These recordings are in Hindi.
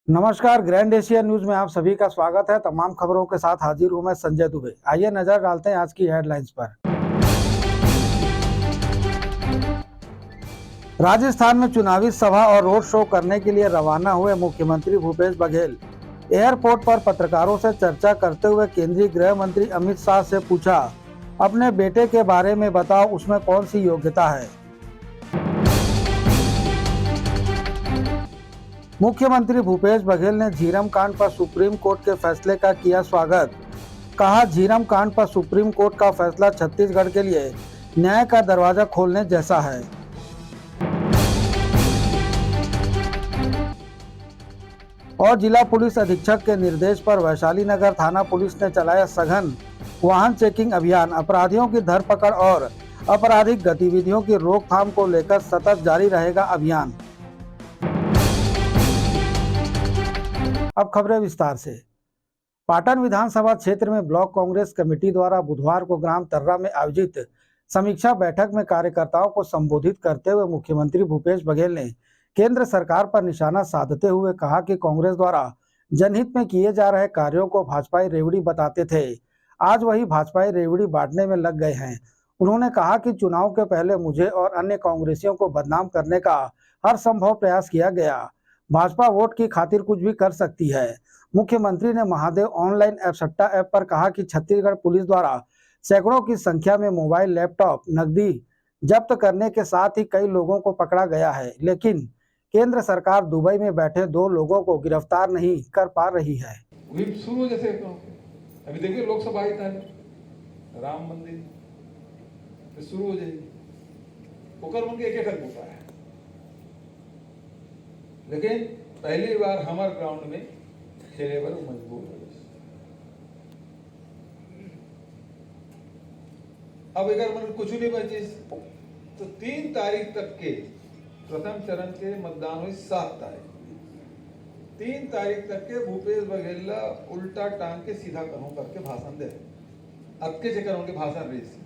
नमस्कार, ग्रैंड एशिया न्यूज में आप सभी का स्वागत है। तमाम खबरों के साथ हाजिर हूं मैं संजय दुबे। आइए नजर डालते हैं आज की हेडलाइंस पर। राजस्थान में चुनावी सभा और रोड शो करने के लिए रवाना हुए मुख्यमंत्री भूपेश बघेल। एयरपोर्ट पर पत्रकारों से चर्चा करते हुए केंद्रीय गृह मंत्री अमित शाह से पूछा, अपने बेटे के बारे में बताओ, उसमें कौन सी योग्यता है। मुख्यमंत्री भूपेश बघेल ने झीरम कांड पर सुप्रीम कोर्ट के फैसले का किया स्वागत। कहा, झीरम कांड पर सुप्रीम कोर्ट का फैसला छत्तीसगढ़ के लिए न्याय का दरवाजा खोलने जैसा है। और जिला पुलिस अधीक्षक के निर्देश पर वैशाली नगर थाना पुलिस ने चलाया सघन वाहन चेकिंग अभियान। अपराधियों की धरपकड़ और आपराधिक गतिविधियों की रोकथाम को लेकर सतत जारी रहेगा अभियान। अब खबरें विस्तार से। पाटन विधानसभा क्षेत्र में ब्लॉक कांग्रेस कमेटी द्वारा बुधवार को ग्राम तर्रा में आयोजित समीक्षा बैठक में कार्यकर्ताओं को संबोधित करते हुए मुख्यमंत्री भूपेश बघेल ने केंद्र सरकार पर निशाना साधते हुए कहा कि कांग्रेस द्वारा जनहित में किए जा रहे कार्यों को भाजपाई रेवड़ी बताते थे, आज वही भाजपाई रेवड़ी बांटने में लग गए हैं। उन्होंने कहा कि चुनाव के पहले मुझे और अन्य कांग्रेसियों को बदनाम करने का हर संभव प्रयास किया गया। भाजपा वोट की खातिर कुछ भी कर सकती है। मुख्यमंत्री ने महादेव ऑनलाइन ऐप सट्टा ऐप पर कहा कि छत्तीसगढ़ पुलिस द्वारा सैकड़ों की संख्या में मोबाइल, लैपटॉप, नकदी जब्त करने के साथ ही कई लोगों को पकड़ा गया है, लेकिन केंद्र सरकार दुबई में बैठे 2 लोगों को गिरफ्तार नहीं कर पा रही है। शुरू जैसे अभी देखिए लोकसभा आई था, राम मंदिर तो शुरू हो जाएगी, ओकर मन के एक होता है, लेकिन पहली बार हमारे ग्राउंड में खेले पर मजबूर हो। अब अगर मन कुछ नहीं बचे तो 3 तारीख तक के प्रथम चरण के मतदान हुई, 7 तारीख 3 तारीख तक के भूपेश बघेल उल्टा टांग के सीधा करो करके भाषण दे, अक्के से करोगे भाषण रेस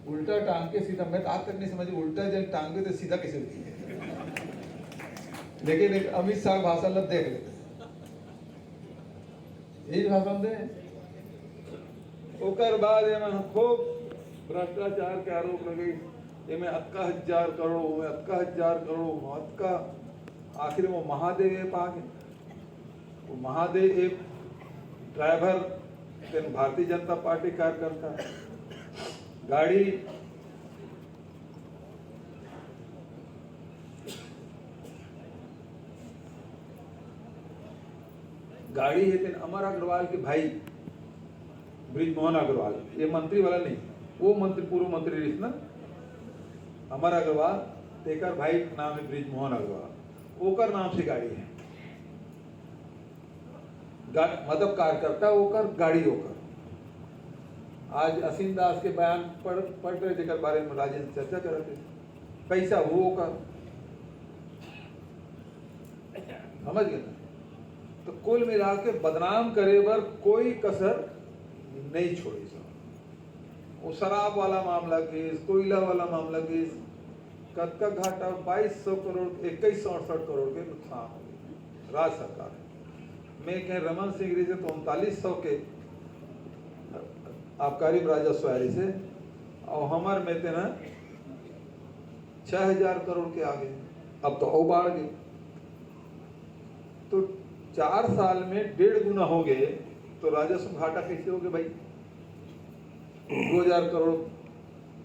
उल्टा टांग के सीधा। मैं तो आज तक नहीं समझी उल्टा जब टांगे तो सीधा कैसे होती है, लेकिन एक अमित शाह भाषण ल देख लेते यही भाषण दे। ओकर बाद खूब भ्रष्टाचार के आरोप लगे, में 11,000 करोड़ में 11,000 करोड़ अक्का। आखिर वो महादेव ऐप आ गए, वो Mahadev app driver Bharatiya Janata party कार्यकर्ता गाड़ी गाड़ी है अमर अग्रवाल के भाई ब्रिजमोहन अग्रवाल, ये मंत्री वाला नहीं, वो मंत्री पूर्व मंत्री रिश्ना अमर अग्रवाल तेकर भाई नाम है ब्रिजमोहन अग्रवाल, ओकर नाम से गाड़ी है, मतलब कार्यकर्ता ओकर गाड़ी ओकर। आज असीम दास के बयान पढ़ रहे जेकर बारे में राजेंद्र चर्चा कर रहे थे, पैसा वो ओकर, समझ गए। तो कुल मिला के बदनाम करे बर कोई कसर नहीं छोड़ी। वो शराब वाला मामला केस, कोयला वाला मामला केस, कतका घाटा 2200 करोड़ 2168 करोड़ के नुकसान हो गए राज्य सरकार है। मैं कह रमन सिंह से तो 3900 के आबकारी राजस्व आय से, और हमार में थे ना 6000 करोड़ के आगे, अब तो और बढ़ गए। तो 4 साल में 1.5 गुना हो गए, तो राजस्व घाटा कैसे हो गए भाई? 2000 करोड़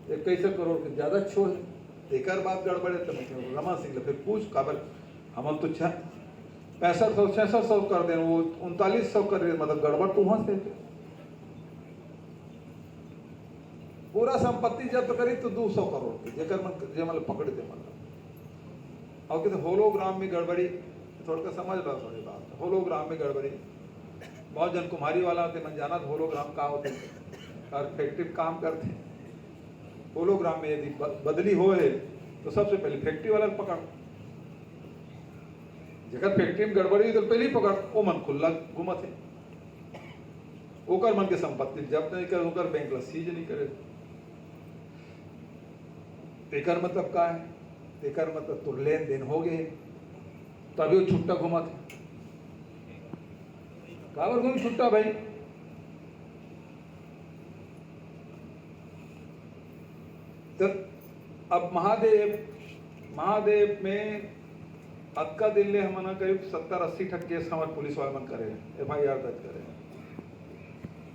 2100 करोड़ के ज्यादा छो है। एक बात गड़बड़ है तो मैं रमा सिंह फिर पूछ काबर हम तो 6500 6600 कर दे, वो 3900 कर रहे, मतलब गड़बड़ तो वहां से पूरा संपत्ति जब्त करी तो 200 करोड़ की जेकर मतलब पकड़े थे, मतलब और कहते होलोग्राम में गड़बड़ी, थोड़ा समझ लो थोड़ी बात। होलोग्राम में गड़बड़ी बहुत जन कुम्हारी वाला होते, मन जाना होलोग्राम का होते और फैक्ट्री काम करते। होलोग्राम में यदि बदली हो है तो सबसे पहले फैक्ट्री वाला पकड़, जगह फैक्ट्री में गड़बड़ी तो पहले ही पकड़, वो मन खुला घूमत है, ओकर मन के संपत्ति जब्त नहीं कर, ओकर बैंक ला सीज नहीं करे। एकर मतलब का है? एकर मतलब तो लेन देन हो गए तभी वो छुट्टा घुमत है। काबर को भी छुट्टा भाई। तो अब महादेव में अक्का दिल्ली हमना करीब 70-80 ठक केस हमारे पुलिस वाले मन करे, FIR दर्ज करे,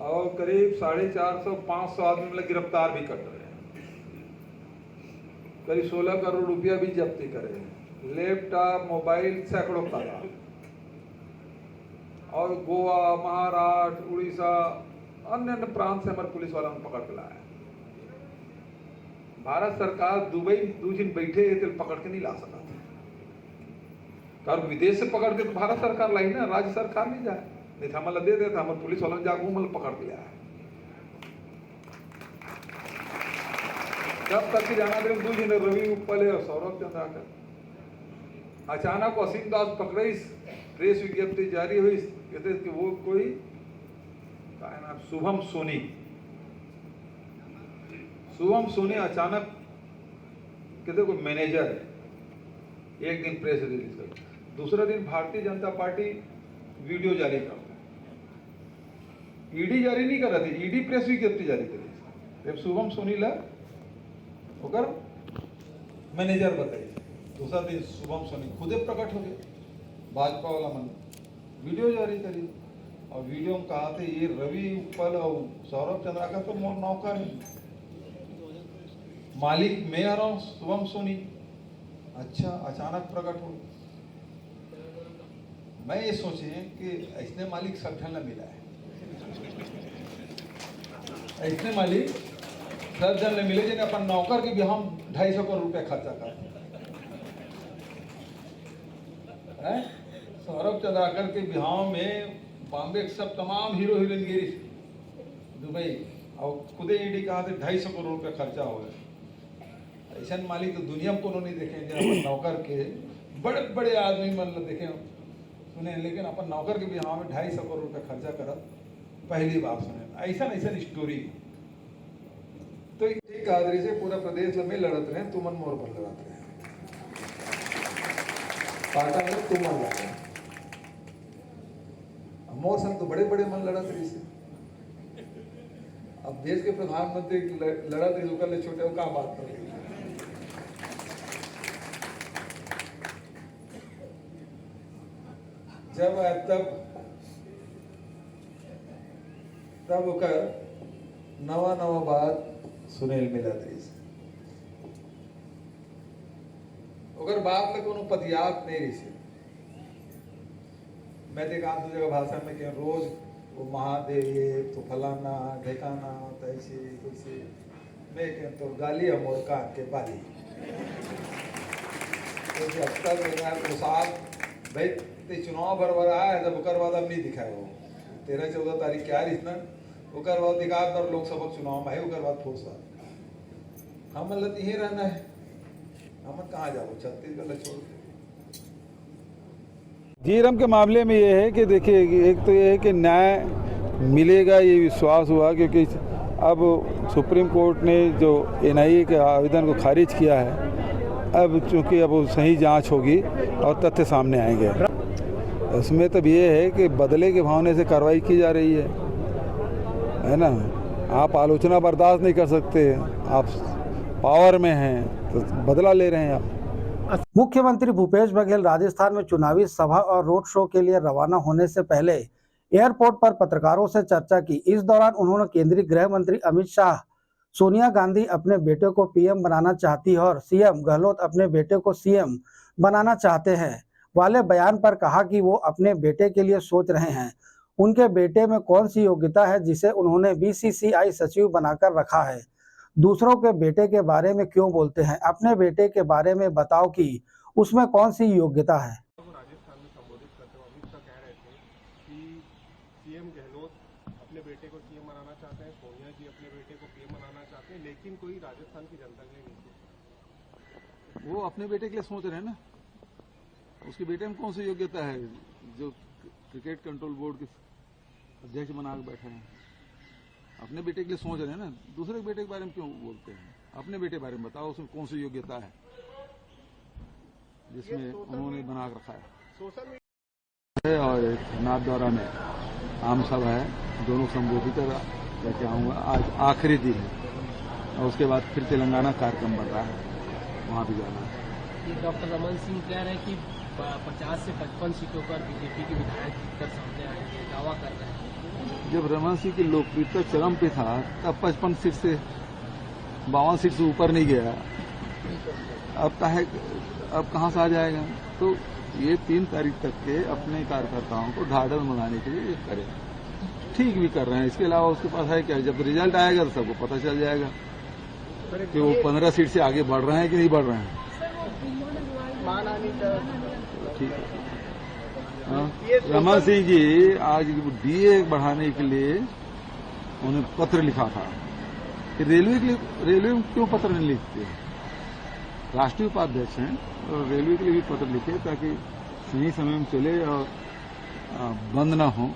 और करीब 450-500 आदमी मतलब गिरफ्तार भी कर रहे हैं, करीब 16 करोड़ रुपया भी जब्ती करे, लैपटॉप मोबाइल सैकड़ों ताला, और गोवा, महाराष्ट्र, उड़ीसा, अन्य अन्य प्रांत से हमारे पुलिस वालों ने पकड़ के लाया। भारत सरकार दुबई 2 दिन बैठे तो पकड़ के नहीं ला सका, कारण विदेश से पकड़ के तो भारत सरकार लाई ना, राज्य सरकार नहीं जाए, नहीं था मतलब दे देता, हमारे पुलिस वालों ने जाकर मतलब पकड़ लिया है। जब तक की जाना 2 दिन रवि उपले और सौरभ चंद्राकर, अचानक असीम दास पकड़े, प्रेस विज्ञप्ति जारी हुई कहते कि वो कोई क्या नाम, शुभम सोनी अचानक कहते कोई मैनेजर है। एक दिन प्रेस रिलीज कर, दूसरा दिन भारतीय जनता पार्टी वीडियो जारी करता है। ईडी जारी नहीं कर रही थी, ईडी प्रेस विज्ञप्ति जारी करी। जब शुभम सोनी ला होकर मैनेजर बताइए, दूसरा दिन शुभम सोनी खुदे प्रकट हो गए, भाजपा वाला मन वीडियो जारी करी, और वीडियो में कहा थे ये रवि उपल और सौरभ चंद्राकर तो मोर नौकर है, मालिक मैं आ रहा हूँ शुभम सोनी। अच्छा, अचानक प्रकट हो। मैं ये सोचे कि ऐसने मालिक सब जन मिला है, ऐसने मालिक सब जन मिले जिन्हें अपन नौकर के भी हम 250 करोड़ रुपया खर्चा करते हैं। सौरभ चंद्राकर के बिहाव में बॉम्बे के सब तमाम हीरो हीरोइन गिरी दुबई, और खुदे ईडी कहा थे 250 करोड़ रुपया खर्चा हो गया। ऐसा मालिक तो दुनिया में कोनो नहीं देखे, अपन नौकर के बड़े बड़े आदमी मतलब देखे सुने, लेकिन अपन नौकर के बिहाव में 250 करोड़ रुपया खर्चा करत पहली बार सुने। ऐसा स्टोरी तो एक आदमी से पूरा प्रदेश में लड़त रहे, तुमन मोर पर लड़त रहे, पाटा में तुमन लड़े, मोर संग तो बड़े बड़े मन लड़त रही से। अब देश के प्रधानमंत्री लड़त रही, उकर ले छोटे का बात कर रही। जब तब ओकर नवा बात सुनेल मिलत रही से, ओकर बात में कोनो पतियात नहीं रही से। मैं देख आप 2 जगह भाषण में कि रोज वो महादेव तो फलाना ढेकाना तैसे वैसे, मैं कह तो गाली मोर कान के बाली तो अब तक साथ भाई ते चुनाव बरबर आया, जब ओकर बाद अब नहीं दिखाए वो 13-14 तारीख क्या रही ना, ओकर बाद दिखात लोकसभा चुनाव में है, ओकर बाद फोर्स हम मतलब यहीं रहना है, हम कहाँ जाओ छत्तीसगढ़ छोड़ के। जीरम के मामले में ये है कि देखिए, एक तो ये है कि न्याय मिलेगा ये विश्वास हुआ, क्योंकि अब सुप्रीम कोर्ट ने जो NIA के आवेदन को खारिज किया है, अब चूँकि अब वो सही जांच होगी और तथ्य सामने आएंगे। इसमें तब ये है कि बदले के भावने से कार्रवाई की जा रही है ना। आप आलोचना बर्दाश्त नहीं कर सकते, आप पावर में हैं तो बदला ले रहे हैं आप। मुख्यमंत्री भूपेश बघेल राजस्थान में चुनावी सभा और रोड शो के लिए रवाना होने से पहले एयरपोर्ट पर पत्रकारों से चर्चा की। इस दौरान उन्होंने केंद्रीय गृह मंत्री अमित शाह, सोनिया गांधी अपने बेटे को PM बनाना चाहती है और CM गहलोत अपने बेटे को CM बनाना चाहते हैं वाले बयान पर कहा कि वो अपने बेटे के लिए सोच रहे हैं। उनके बेटे में कौन सी योग्यता है जिसे उन्होंने BCCI सचिव बनाकर रखा है। दूसरों के बेटे के बारे में क्यों बोलते हैं, अपने बेटे के बारे में बताओ कि उसमें कौन सी योग्यता है। राजस्थान में संबोधित करते हुए अमित शाह कह रहे थे कि CM गहलोत अपने बेटे को CM बनाना चाहते हैं, सोनिया जी अपने बेटे को PM बनाना चाहते हैं, लेकिन कोई राजस्थान की जनता के लिए नहीं। वो अपने बेटे के लिए सोच रहे हैं ना, उसके बेटे में कौन सी योग्यता है जो क्रिकेट कंट्रोल बोर्ड के अध्यक्ष बना के बैठे हैं। अपने बेटे के लिए सोच रहे हैं ना, दूसरे के बेटे के बारे में क्यों बोलते हैं। अपने बेटे के बारे में बताओ, उसमें कौन सी योग्यता है जिसमें उन्होंने बना के रखा है। और नाथ द्वारा में आम सभा है, दोनों संबोधित करके आऊँगा। आज आखिरी दिन है और उसके बाद फिर तेलंगाना कार्यक्रम बढ़ रहा है, वहाँ भी जाना है। ये डॉक्टर रमन सिंह कह रहे हैं कि 50 से 55 सीटों पर बीजेपी के विधायक जीतकर सामने आएंगे, दावा कर रहे हैं। जब रमन सिंह की लोकप्रियता चरम पे था तब 55 सीट से 52 सीट से ऊपर नहीं गया। अब कहाँ से आ जाएगा? तो ये 3 तारीख तक के अपने कार्यकर्ताओं को ढाढ़स बनाने के लिए करें, ठीक भी कर रहे हैं। इसके अलावा उसके पास है क्या? जब रिजल्ट आएगा तो सबको पता चल जाएगा कि वो 15 सीट से आगे बढ़ रहे हैं कि नहीं बढ़ रहे हैं। ठीक है। रमन सिंह जी आज डीए बढ़ाने के लिए उन्होंने पत्र लिखा था कि रेलवे में क्यों पत्र नहीं लिखते? राष्ट्रीय उपाध्यक्ष हैं और रेलवे के लिए भी पत्र लिखे ताकि सही समय में चले और बंद ना हो।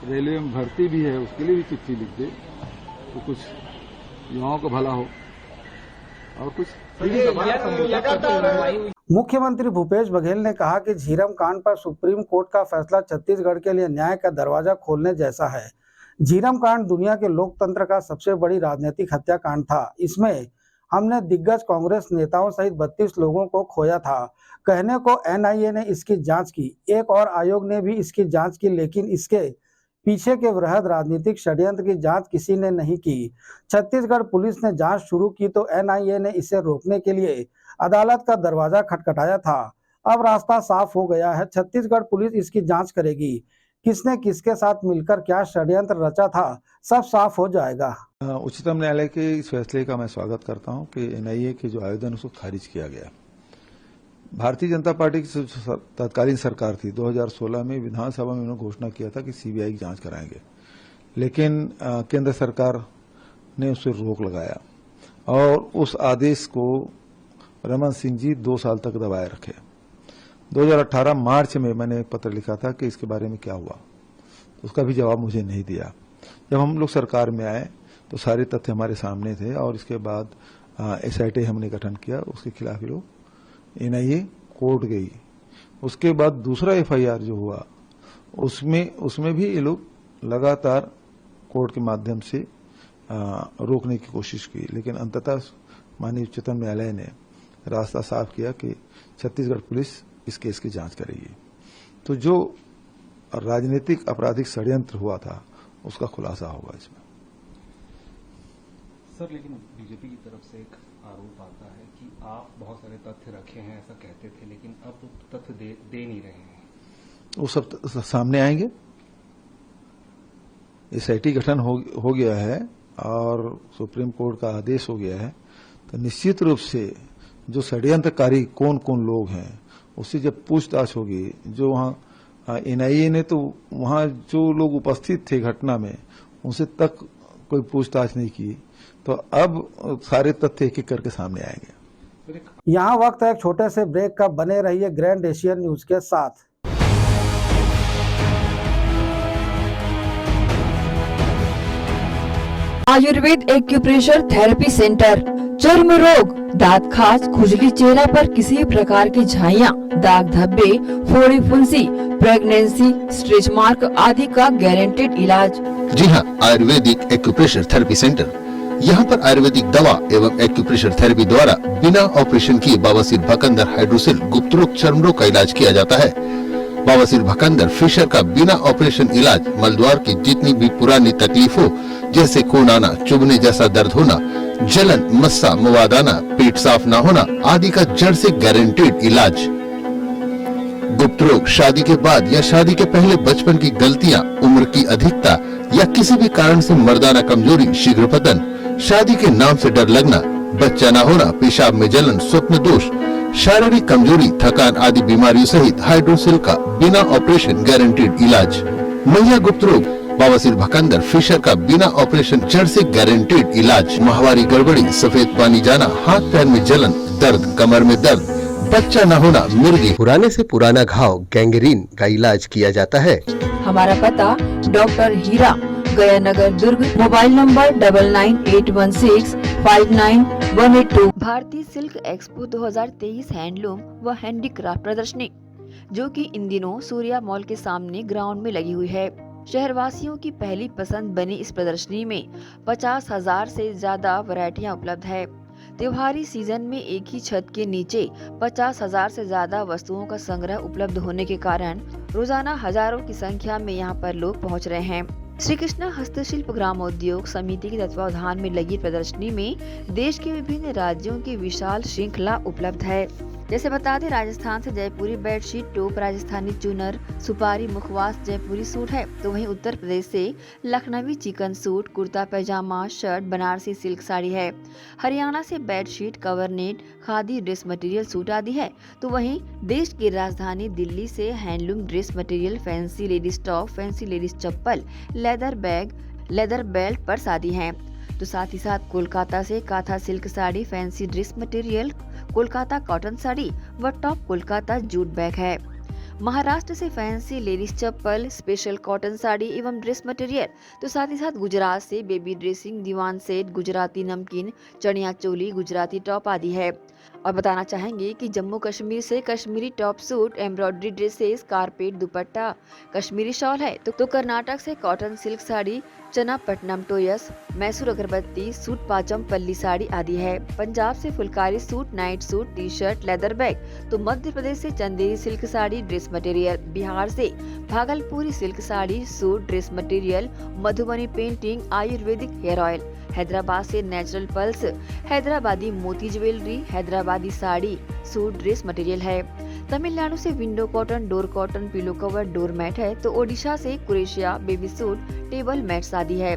रेलवे में भर्ती भी है, उसके लिए भी चिट्ठी लिख दे तो कुछ युवाओं का भला हो और कुछ। मुख्यमंत्री भूपेश बघेल ने कहा कि झीरम कांड पर सुप्रीम कोर्ट का फैसला छत्तीसगढ़ के लिए न्याय का दरवाजा खोलने जैसा है। झीरम कांड दुनिया के लोकतंत्र का सबसे बड़ी राजनीतिक हत्याकांड था। इसमें हमने दिग्गज कांग्रेस नेताओं सहित 32 लोगों को खोया था। कहने को एनआईए ने इसकी जांच की, एक और आयोग ने भी इसकी जांच की, लेकिन इसके पीछे के वृहद राजनीतिक षड्यंत्र की जांच किसी ने नहीं की। छत्तीसगढ़ पुलिस ने जांच शुरू की तो एनआईए ने इसे रोकने के लिए अदालत का दरवाजा खटखटाया था। अब रास्ता साफ हो गया है, छत्तीसगढ़ पुलिस इसकी जांच करेगी। किसने किसके साथ मिलकर क्या षड्यंत्र रचा था, सब साफ हो जाएगा। उच्चतम न्यायालय के इस फैसले का मैं स्वागत करता हूं कि एनआईए के जो आवेदन उसको खारिज किया गया। भारतीय जनता पार्टी की तत्कालीन सरकार थी, 2016 में विधानसभा में उन्होंने घोषणा किया था कि सीबीआई की जांच कराएंगे, लेकिन केंद्र सरकार ने उस पर रोक लगाया और उस आदेश को रमन सिंह जी 2 साल तक दबाए रखे। 2018 मार्च में मैंने एक पत्र लिखा था कि इसके बारे में क्या हुआ, उसका भी जवाब मुझे नहीं दिया। जब हम लोग सरकार में आए तो सारे तथ्य हमारे सामने थे और इसके बाद एसआईटी हमने गठन किया, उसके खिलाफ लोग एनआईए कोर्ट गई। उसके बाद दूसरा एफआईआर जो हुआ उसमें भी ये लोग लगातार कोर्ट के माध्यम से रोकने की कोशिश की, लेकिन अंततः माननीय उच्चतम न्यायालय ने रास्ता साफ किया कि छत्तीसगढ़ पुलिस इस केस की जांच करेगी। तो जो राजनीतिक आपराधिक षड्यंत्र हुआ था उसका खुलासा होगा इसमें। सर, लेकिन बीजेपी की तरफ से एक आरोप आता है कि आप बहुत सारे तथ्य रखे हैं, ऐसा कहते थे, लेकिन अब तथ्य दे नहीं रहे हैं। वो सब सामने आएंगे। एसआईटी गठन हो गया है और सुप्रीम कोर्ट का आदेश हो गया है, तो निश्चित रूप से जो षड्यंत्रकारी कौन कौन लोग हैं उससे जब पूछताछ होगी, जो वहाँ एनआईए ने तो वहाँ जो लोग उपस्थित थे घटना में उनसे तक कोई पूछताछ नहीं की, तो अब सारे तथ्य एक एक करके सामने आएंगे। यहाँ वक्त है एक छोटे से ब्रेक का, बने रहिए ग्रैंड एशियन न्यूज के साथ। आयुर्वेद एक्यूप्रेशर थेरेपी सेंटर, चर्म रोग, दांत खाज, खुजली, चेहरा पर किसी प्रकार की झाइयाँ, दाग धब्बे, फोड़ी फुंसी, प्रेगनेंसी, स्ट्रेच मार्क आदि का गारंटेड इलाज। जी हाँ, आयुर्वेदिक एक्यूप्रेशर थेरेपी सेंटर। यहाँ पर आयुर्वेदिक दवा एवं एक्यूप्रेशर थेरेपी द्वारा बिना ऑपरेशन किए बवासीर, भकंदर, हाइड्रोसिल, गुप्त रोग, चर्म रोग का इलाज किया जाता है। बवासीर, भकंदर, फिशर का बिना ऑपरेशन इलाज मलद्वार की जितनी भी पुरानी तकलीफ हो, जैसे खून आना, चुभने जैसा दर्द होना, जलन, मस्सा, मुवादाना, पेट साफ न होना आदि का जड़ से गारंटेड इलाज। गुप्त रोग, शादी के बाद या शादी के पहले बचपन की गलतियां, उम्र की अधिकता या किसी भी कारण से मर्दाना कमजोरी, शीघ्र पतन, शादी के नाम से डर लगना, बच्चा न होना, पेशाब में जलन, स्वप्न दोष, शारीरिक कमजोरी, थकान आदि बीमारियों सहित हाइड्रोसिल का बिना ऑपरेशन गारंटेड इलाज। महिला गुप्त रोग, बवासीर, भकंदर, फिशर का बिना ऑपरेशन जड़ से गारंटेड इलाज। माहवारी गड़बड़ी, सफेद पानी जाना, हाथ पैर में जलन, दर्द, कमर में दर्द, बच्चा न होना, मिर्गी, पुराने से पुराना घाव, गैंग्रीन का इलाज किया जाता है। हमारा पता डॉक्टर हीरा, गया नगर, दुर्ग। Mobile number 9981659182। भारतीय सिल्क एक्सपो 2023 हैंडलूम व हैंडीक्राफ्ट प्रदर्शनी, जो कि इन दिनों सूर्या मॉल के सामने ग्राउंड में लगी हुई है। शहरवासियों की पहली पसंद बनी इस प्रदर्शनी में 50,000 से ज्यादा वैरायटियां उपलब्ध है। त्योहारी सीजन में एक ही छत के नीचे 50,000 से ज्यादा वस्तुओं का संग्रह उपलब्ध होने के कारण रोजाना हजारों की संख्या में यहाँ पर लोग पहुँच रहे हैं। श्री कृष्णा हस्तशिल्प ग्रामोद्योग समिति के तत्वावधान में लगी प्रदर्शनी में देश के विभिन्न राज्यों की विशाल श्रृंखला उपलब्ध है। जैसे बता दें, राजस्थान से जयपुरी बेडशीट, टोप राजस्थानी चुनर, सुपारी मुखवास जयपुरी सूट है, तो वहीं उत्तर प्रदेश से Lucknowi chikan suit, kurta pyjama, shirt, Banarasi silk sari है। हरियाणा से बेडशीट, कवरनेट, खादी ड्रेस मटेरियल सूट आदि है, तो वहीं देश की राजधानी दिल्ली से handloom dress material, fancy ladies top, fancy ladies chappal, leather bag, leather belt purse आदि हैं। तो साथ ही साथ कोलकाता से Kantha silk sari, fancy dress material, Kolkata cotton sari व टॉप कोलकाता जूट बैग है। महाराष्ट्र से फैंसी लेडीज चप्पल, स्पेशल कॉटन साड़ी एवं ड्रेस मटेरियल, तो साथ ही साथ गुजरात से बेबी ड्रेसिंग, दीवान सेट, गुजराती नमकीन, चनिया चोली, गुजराती टॉप आदि है। और बताना चाहेंगे कि जम्मू कश्मीर से Kashmiri top suit, embroidery dresses, carpet दुपट्टा, कश्मीरी शॉल है, तो कर्नाटक से कॉटन सिल्क साड़ी, चना पट्टनम टोयस, मैसूर अगरबत्ती, सूट पाचम पल्ली साड़ी आदि है। पंजाब से phulkari suit, night suit, T shirt, leather bag, तो मध्य प्रदेश से Chanderi silk sari, dress material, Bihar से Bhagalpuri silk sari, suit, dress material, Madhubani painting, Ayurvedic hair oil, Hyderabad से नेचुरल पल्स, हैदराबादी मोती jewellery, Hyderabadi sari, suit, dress material है। तमिलनाडु से window cotton, door cotton, pillow cover, door mat है, तो ओडिशा से कुरेशिया, बेबी सूट, टेबल मैट्स आदि है।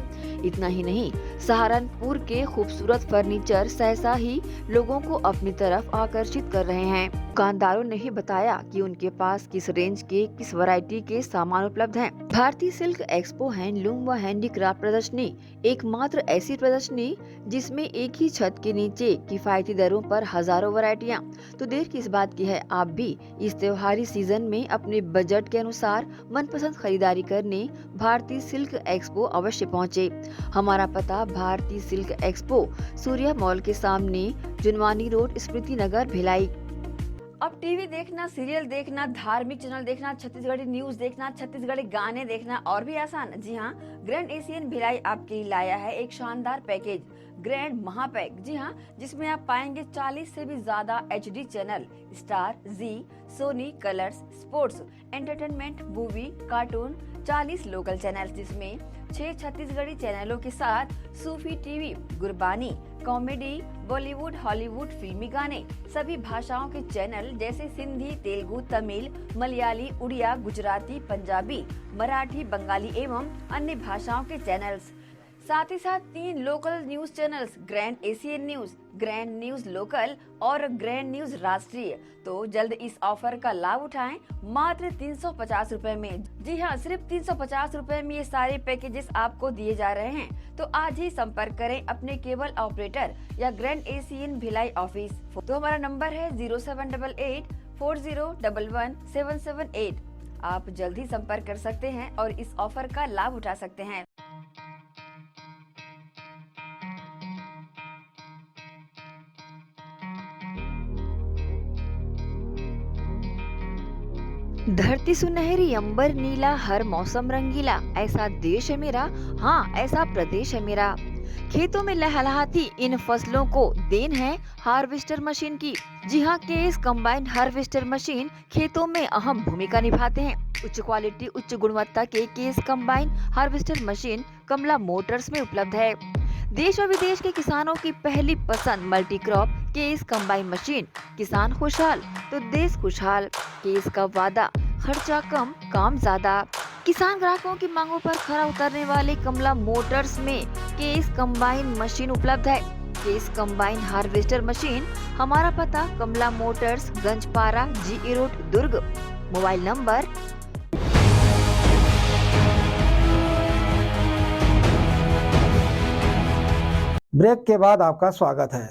इतना ही नहीं, सहारनपुर के खूबसूरत फर्नीचर सहसा ही लोगों को अपनी तरफ आकर्षित कर रहे हैं। दुकानदारों ने ही बताया कि उनके पास किस रेंज के, किस वैरायटी के सामान उपलब्ध हैं। भारतीय सिल्क एक्सपो हैंडलूम व हैंडीक्राफ्ट प्रदर्शनी एकमात्र ऐसी प्रदर्शनी जिसमें एक ही छत के नीचे किफायती दरों पर हजारों वैरायटियां। तो देर किस बात की है, आप भी इस त्योहारी सीजन में अपने बजट के अनुसार मनपसंद खरीदारी करने भारतीय सिल्क एक्सपो अवश्य पहुँचे। हमारा पता भारतीय सिल्क एक्सपो, सूर्या मॉल के सामने, जुनवानी रोड, स्मृति नगर, भिलाई। अब टीवी देखना, सीरियल देखना, धार्मिक चैनल देखना, छत्तीसगढ़ी न्यूज देखना, छत्तीसगढ़ी गाने देखना और भी आसान। जी हाँ, ग्रैंड एशियन भिलाई आपके लिए लाया है एक शानदार पैकेज, ग्रैंड महापैक। जी हाँ, जिसमें आप पाएंगे 40 से भी ज्यादा HD channel, Star, Zee, Sony, Colors, sports, entertainment, movie, cartoon, 40 local channel, जिसमें 6 छत्तीसगढ़ी चैनलों के साथ Sufi TV, Gurbani, comedy, Bollywood, Hollywood, फिल्मी गाने, सभी भाषाओं के चैनल जैसे सिंधी, तेलुगु, तमिल, मलयाली, उड़िया, गुजराती, पंजाबी, मराठी, बंगाली एवं अन्य भाषाओं के चैनल्स। साथ ही साथ 3 local news channels, grand Asian news, grand news local और ग्रैंड न्यूज राष्ट्रीय। तो जल्द इस ऑफर का लाभ उठाएं मात्र 350 रुपए में। जी हाँ, सिर्फ 350 रुपए में ये सारे पैकेजेस आपको दिए जा रहे हैं। तो आज ही संपर्क करें अपने केबल ऑपरेटर या ग्रैंड एशियन भिलाई ऑफिस। तो हमारा नंबर है 0788 4011 778। आप जल्द ही संपर्क कर सकते हैं और इस ऑफर का लाभ उठा सकते हैं। धरती सुनहरी, अंबर नीला, हर मौसम रंगीला, ऐसा देश है मेरा, हाँ ऐसा प्रदेश है मेरा। खेतों में लहलहाती इन फसलों को देन है हार्वेस्टर मशीन की। जी हाँ, केएस कंबाइंड हार्वेस्टर मशीन खेतों में अहम भूमिका निभाते हैं। उच्च क्वालिटी, उच्च गुणवत्ता के केएस कंबाइंड हार्वेस्टर मशीन कमला मोटर्स में उपलब्ध है। देश और विदेश के किसानों की पहली पसंद multi crop KS combined machine. किसान खुशहाल तो देश खुशहाल। केएस का वादा, खर्चा कम, काम ज्यादा। किसान ग्राहकों की मांगों पर खरा उतरने वाले कमला मोटर्स में केएस कंबाइंड मशीन उपलब्ध है। केएस कंबाइंड हार्वेस्टर मशीन, हमारा पता कमला मोटर्स, गंजपारा, GE रोड, दुर्ग। मोबाइल नंबर ब्रेक के बाद आपका स्वागत है।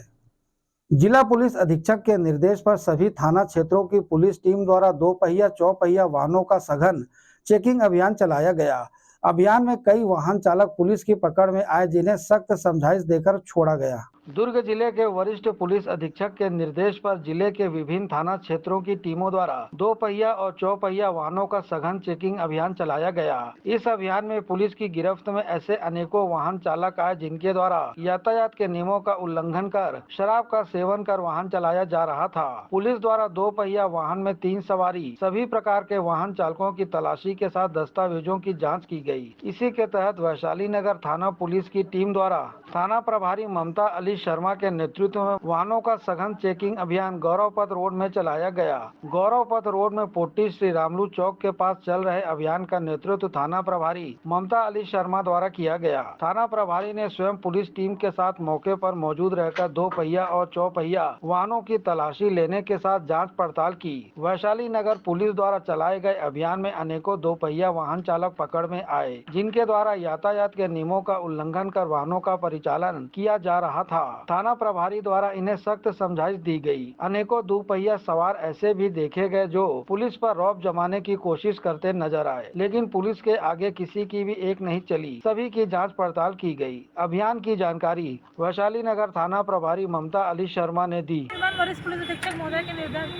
जिला पुलिस अधीक्षक के निर्देश पर सभी थाना क्षेत्रों की पुलिस टीम द्वारा 2 पहिया, 4 पहिया वाहनों का सघन चेकिंग अभियान चलाया गया। अभियान में कई वाहन चालक पुलिस की पकड़ में आए, जिन्हें सख्त समझाइश देकर छोड़ा गया। दुर्ग जिले के वरिष्ठ पुलिस अधीक्षक के निर्देश पर जिले के विभिन्न थाना क्षेत्रों की टीमों द्वारा 2 पहिया और 4 पहिया वाहनों का सघन चेकिंग अभियान चलाया गया। इस अभियान में पुलिस की गिरफ्त में ऐसे अनेकों वाहन चालक आए जिनके द्वारा यातायात के नियमों का उल्लंघन कर शराब का सेवन कर वाहन चलाया जा रहा था। पुलिस द्वारा 2 पहिया वाहन में 3 सवारी सभी प्रकार के वाहन चालकों की तलाशी के साथ दस्तावेजों की जाँच की गयी। इसी के तहत वैशाली नगर थाना पुलिस की टीम द्वारा थाना प्रभारी ममता अली शर्मा के नेतृत्व में वाहनों का सघन चेकिंग अभियान गौरव पथ रोड में चलाया गया। गौरव पथ रोड में पोटी श्री रामलू चौक के पास चल रहे अभियान का नेतृत्व थाना प्रभारी ममता अली शर्मा द्वारा किया गया। थाना प्रभारी ने स्वयं पुलिस टीम के साथ मौके पर मौजूद रहकर 2 पहिया और 4 पहिया वाहनों की तलाशी लेने के साथ जाँच पड़ताल की। वैशाली नगर पुलिस द्वारा चलाए गए अभियान में अनेकों 2 पहिया वाहन चालक पकड़ में आए, जिनके द्वारा यातायात के नियमों का उल्लंघन कर वाहनों का परिचालन किया जा रहा था। थाना प्रभारी द्वारा इन्हें सख्त समझाइश दी गई। अनेकों 2 पहिया सवार ऐसे भी देखे गए जो पुलिस पर रौब जमाने की कोशिश करते नजर आए, लेकिन पुलिस के आगे किसी की भी एक नहीं चली। सभी की जांच पड़ताल की गई। अभियान की जानकारी वैशाली नगर थाना प्रभारी ममता अली शर्मा ने दी। वरिष्ठ पुलिस अधीक्षक महोदय के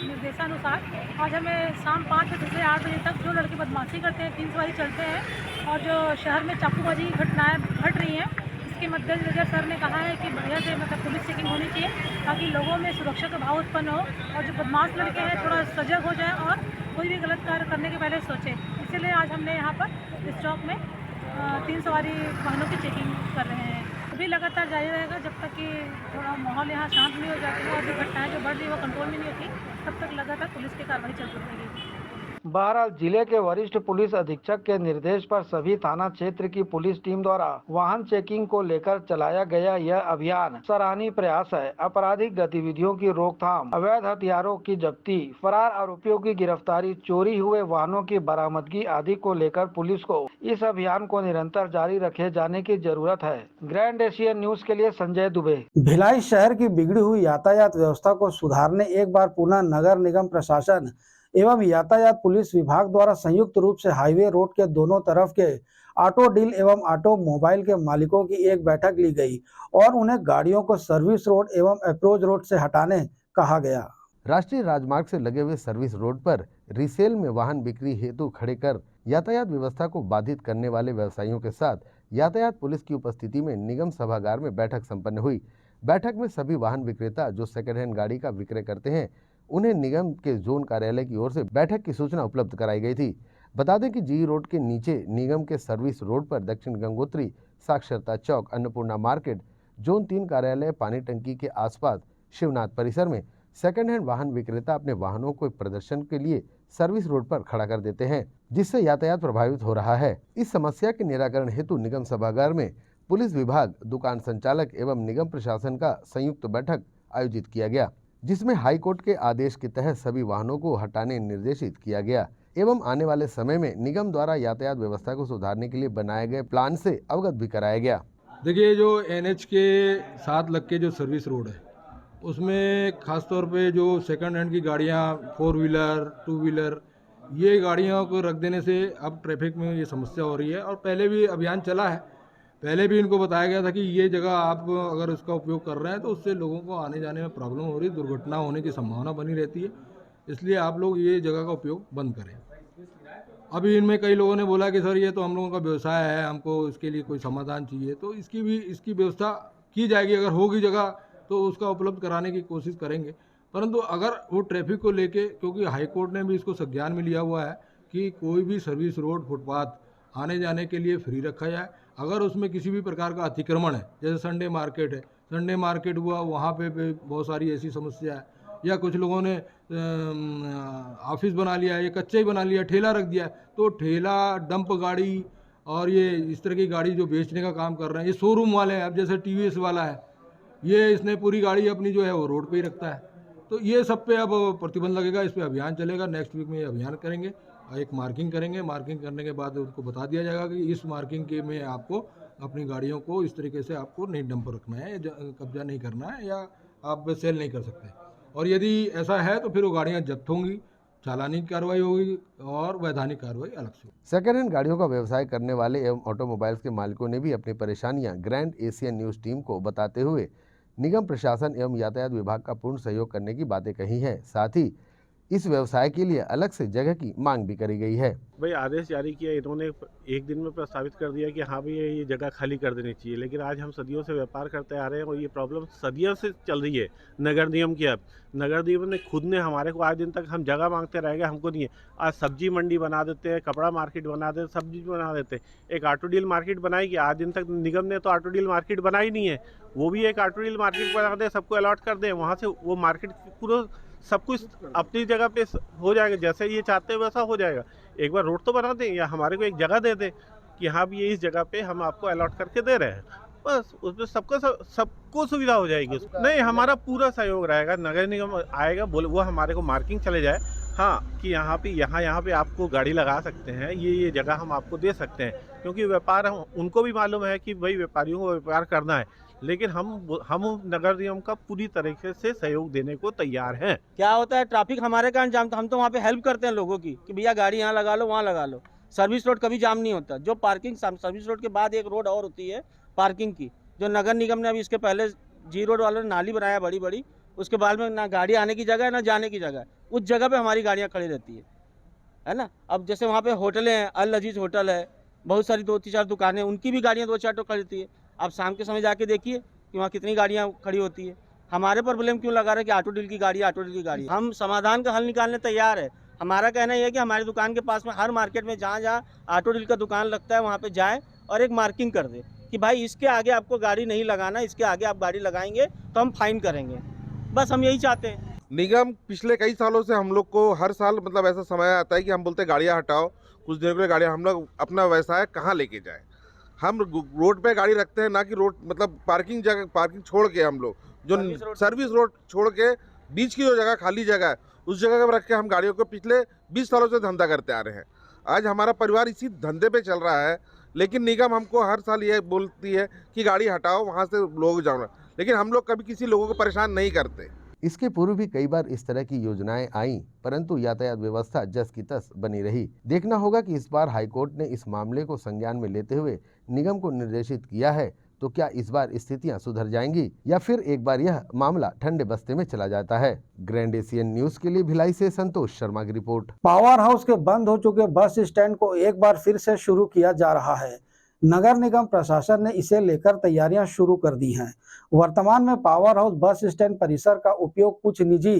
निर्देशानुसार आज हमें शाम 5 बजे से 8 बजे तक जो लड़के बदमाशी करते हैं, 3 सवारी चलते हैं और जो शहर में चाकूबाजी की घटनाएं घट रही हैं, इसके मद्देनजर सर ने कहा है कि बढ़िया से पुलिस चेकिंग होनी चाहिए ताकि लोगों में सुरक्षा का भाव उत्पन्न हो और जो बदमाश लड़के हैं थोड़ा सजग हो जाए और कोई भी गलत कार्य करने के पहले सोचे। इसीलिए आज हमने यहाँ पर इस चौक में 3 सवारी वाहनों की चेकिंग कर रहे हैं। अभी लगातार जारी रहेगा जब तक कि थोड़ा माहौल यहाँ शांत नहीं हो जाती है और जो घटनाएं जो बढ़ रही है वो कंट्रोल में नहीं होती, तब तक लगातार पुलिस की कार्रवाई चलती रहेगी। बहरहाल जिले के वरिष्ठ पुलिस अधीक्षक के निर्देश पर सभी थाना क्षेत्र की पुलिस टीम द्वारा वाहन चेकिंग को लेकर चलाया गया यह अभियान सराहनीय प्रयास है। आपराधिक गतिविधियों की रोकथाम, अवैध हथियारों की जब्ती, फरार आरोपियों की गिरफ्तारी, चोरी हुए वाहनों की बरामदगी आदि को लेकर पुलिस को इस अभियान को निरंतर जारी रखे जाने की जरूरत है। ग्रैंड एशियन न्यूज के लिए संजय दुबे। भिलाई शहर की बिगड़ी हुई यातायात व्यवस्था को सुधारने एक बार पुनः नगर निगम प्रशासन एवं यातायात पुलिस विभाग द्वारा संयुक्त रूप से हाईवे रोड के दोनों तरफ के ऑटो डील एवं ऑटो मोबाइल के मालिकों की एक बैठक ली गई और उन्हें गाड़ियों को सर्विस रोड एवं अप्रोच रोड से हटाने कहा गया। राष्ट्रीय राजमार्ग से लगे हुए सर्विस रोड पर रीसेल में वाहन बिक्री हेतु खड़े कर यातायात व्यवस्था को बाधित करने वाले व्यवसायियों के साथ यातायात पुलिस की उपस्थिति में निगम सभागार में बैठक संपन्न हुई। बैठक में सभी वाहन विक्रेता जो सेकेंड हैंड गाड़ी का विक्रय करते हैं उन्हें निगम के जोन कार्यालय की ओर से बैठक की सूचना उपलब्ध कराई गई थी। बता दें कि जी रोड के नीचे निगम के सर्विस रोड पर दक्षिण गंगोत्री, साक्षरता चौक, अन्नपूर्णा मार्केट, जोन 3 कार्यालय, पानी टंकी के आसपास शिवनाथ परिसर में सेकेंड हैंड वाहन विक्रेता अपने वाहनों को प्रदर्शन के लिए सर्विस रोड पर खड़ा कर देते हैं, जिससे यातायात प्रभावित हो रहा है। इस समस्या के निराकरण हेतु निगम सभागार में पुलिस विभाग, दुकान संचालक एवं निगम प्रशासन का संयुक्त बैठक आयोजित किया गया, जिसमें हाईकोर्ट के आदेश के तहत सभी वाहनों को हटाने निर्देशित किया गया एवं आने वाले समय में निगम द्वारा यातायात व्यवस्था को सुधारने के लिए बनाए गए प्लान से अवगत भी कराया गया। देखिए, जो NH के साथ लग के जो सर्विस रोड है उसमें खासतौर पे जो सेकंड हैंड की गाड़ियाँ, 4 व्हीलर, 2 व्हीलर, ये गाड़ियों को रख देने से अब ट्रैफिक में ये समस्या हो रही है। और पहले भी अभियान चला है, पहले भी इनको बताया गया था कि ये जगह आप अगर इसका उपयोग कर रहे हैं तो उससे लोगों को आने जाने में प्रॉब्लम हो रही है, दुर्घटना होने की संभावना बनी रहती है, इसलिए आप लोग ये जगह का उपयोग बंद करें। अभी इनमें कई लोगों ने बोला कि सर ये तो हम लोगों का व्यवसाय है, हमको इसके लिए कोई समाधान चाहिए, तो इसकी व्यवस्था की जाएगी। अगर होगी जगह तो उसका उपलब्ध कराने की कोशिश करेंगे। परंतु अगर वो ट्रैफिक को लेके, क्योंकि हाईकोर्ट ने भी इसको संज्ञान में लिया हुआ है कि कोई भी सर्विस रोड, फुटपाथ आने जाने के लिए फ्री रखा जाए। अगर उसमें किसी भी प्रकार का अतिक्रमण है, जैसे संडे मार्केट है, संडे मार्केट हुआ, वहाँ पे बहुत सारी ऐसी समस्या है, या कुछ लोगों ने ऑफिस बना लिया है, ये कच्चा ही बना लिया, ठेला रख दिया है, तो ठेला, डंप गाड़ी और ये इस तरह की गाड़ी जो बेचने का काम कर रहे हैं, ये शोरूम वाले हैं। अब जैसे TVS वाला है, ये इसने पूरी गाड़ी अपनी जो है वो रोड पे ही रखता है, तो ये सब पे अब प्रतिबंध लगेगा। इस पे अभियान चलेगा। नेक्स्ट वीक में ये अभियान करेंगे, एक मार्किंग करेंगे। मार्किंग करने के बाद उनको बता दिया जाएगा कि इस मार्किंग के में आपको अपनी गाड़ियों को इस तरीके से आपको नहीं डंप रखना है, कब्जा नहीं करना है, या आप सेल नहीं कर सकते। और यदि ऐसा है तो फिर वो गाड़ियाँ जब्त होंगी, चालानी कार्रवाई होगी और वैधानिक कार्रवाई अलग से। सेकेंड हैंड गाड़ियों का व्यवसाय करने वाले एवं ऑटोमोबाइल्स के मालिकों ने भी अपनी परेशानियां ग्रैंड एशियन न्यूज टीम को बताते हुए निगम प्रशासन एवं यातायात विभाग का पूर्ण सहयोग करने की बातें कही हैं। साथ ही इस व्यवसाय के लिए अलग से जगह की मांग भी करी गई है। भाई आदेश जारी किया, इन्होंने एक दिन में प्रस्तावित कर दिया कि हाँ भाई ये जगह खाली कर देनी चाहिए, लेकिन आज हम सदियों से व्यापार करते आ रहे हैं और ये प्रॉब्लम सदियों से चल रही है। नगर निगम की, अब नगर निगम ने खुद ने हमारे को आज दिन तक हम जगह मांगते रह गए, हमको नहीं है। आज सब्जी मंडी बना देते हैं, कपड़ा मार्केट बना देते, सब्जी बना देते हैं। एक ऑटो डील मार्केट बनाई कि आज दिन तक निगम ने तो ऑटो डील मार्केट बनाई नहीं है। वो भी एक ऑटो डील मार्केट बना दे, सबको अलॉट कर दे, वहाँ से वो मार्केट पूरा सब कुछ अपनी जगह पे हो जाएगा, जैसे ये चाहते हैं वैसा हो जाएगा। एक बार रोड तो बना दें या हमारे को एक जगह दे दें कि हाँ भी ये इस जगह पे हम आपको अलॉट करके दे रहे हैं, बस उसमें सबको सुविधा हो जाएगी। नहीं, हमारा पूरा सहयोग रहेगा। नगर निगम आएगा, बोले वो हमारे को मार्किंग चले जाए, हाँ कि यहाँ पे आपको गाड़ी लगा सकते हैं, ये जगह हम आपको दे सकते हैं, क्योंकि व्यापार उनको भी मालूम है कि भाई व्यापारियों को व्यापार करना है, लेकिन हम नगर निगम का पूरी तरीके से सहयोग देने को तैयार हैं। क्या होता है, ट्रैफिक हमारे कारण जाम, हम तो वहाँ पे हेल्प करते हैं लोगों की कि भैया गाड़ी यहाँ लगा लो, वहाँ लगा लो। सर्विस रोड कभी जाम नहीं होता। जो पार्किंग सर्विस रोड के बाद एक रोड और होती है पार्किंग की, जो नगर निगम ने अभी इसके पहले जी रोड वालों ने नाली बनाया बड़ी बड़ी, उसके बाद में ना गाड़ी आने की जगह है ना जाने की जगह है, उस जगह पे हमारी गाड़ियाँ खड़ी रहती है ना। अब जैसे वहाँ पे होटलें हैं, अल अजीज होटल है, बहुत सारी 2-4 दुकानें, उनकी भी गाड़ियाँ 2-4 तो खड़ी रहती है। आप शाम के समय जाके देखिए कि वहाँ कितनी गाड़ियाँ खड़ी होती है। हमारे पर प्रॉब्लम क्यों लगा रहे हैं कि ऑटो डील की गाड़ी। हम समाधान का हल निकालने तैयार है। हमारा कहना यह है कि हमारी दुकान के पास में हर मार्केट में जहाँ ऑटो डील का दुकान लगता है वहाँ पे जाए और एक मार्किंग कर दे कि भाई इसके आगे आपको गाड़ी नहीं लगाना, इसके आगे आप गाड़ी लगाएंगे तो हम फाइन करेंगे। बस हम यही चाहते हैं। निगम पिछले कई सालों से हम लोग को हर साल मतलब ऐसा समय आता है कि हम बोलते हैं गाड़ियाँ हटाओ, कुछ देर के लिए गाड़ियाँ, हम लोग अपना व्यवसाय कहाँ लेके जाए। हम रोड पे गाड़ी रखते हैं, ना कि रोड मतलब पार्किंग छोड़ के, हम लोग जो सर्विस रोड छोड़ के बीच की जो जगह खाली जगह है उस जगह पर रख के हम गाड़ियों को पिछले 20 सालों से धंधा करते आ रहे हैं। आज हमारा परिवार इसी धंधे पे चल रहा है, लेकिन निगम हमको हर साल ये बोलती है कि गाड़ी हटाओ, वहाँ से लोग जाओ, लेकिन हम लोग कभी किसी लोगों को परेशान नहीं करते। इसके पूर्व भी कई बार इस तरह की योजनाएं आईं, परंतु यातायात व्यवस्था जस की तस बनी रही। देखना होगा कि इस बार हाईकोर्ट ने इस मामले को संज्ञान में लेते हुए निगम को निर्देशित किया है, तो क्या इस बार स्थितियां सुधर जाएंगी या फिर एक बार यह मामला ठंडे बस्ते में चला जाता है। ग्रैंड एशियन न्यूज के लिए भिलाई से संतोष शर्मा की रिपोर्ट। पावर हाउस के बंद हो चुके बस स्टैंड को एक बार फिर से शुरू किया जा रहा है। नगर निगम प्रशासन ने इसे लेकर तैयारियां शुरू कर दी हैं। वर्तमान में पावर हाउस बस स्टैंड परिसर का उपयोग कुछ निजी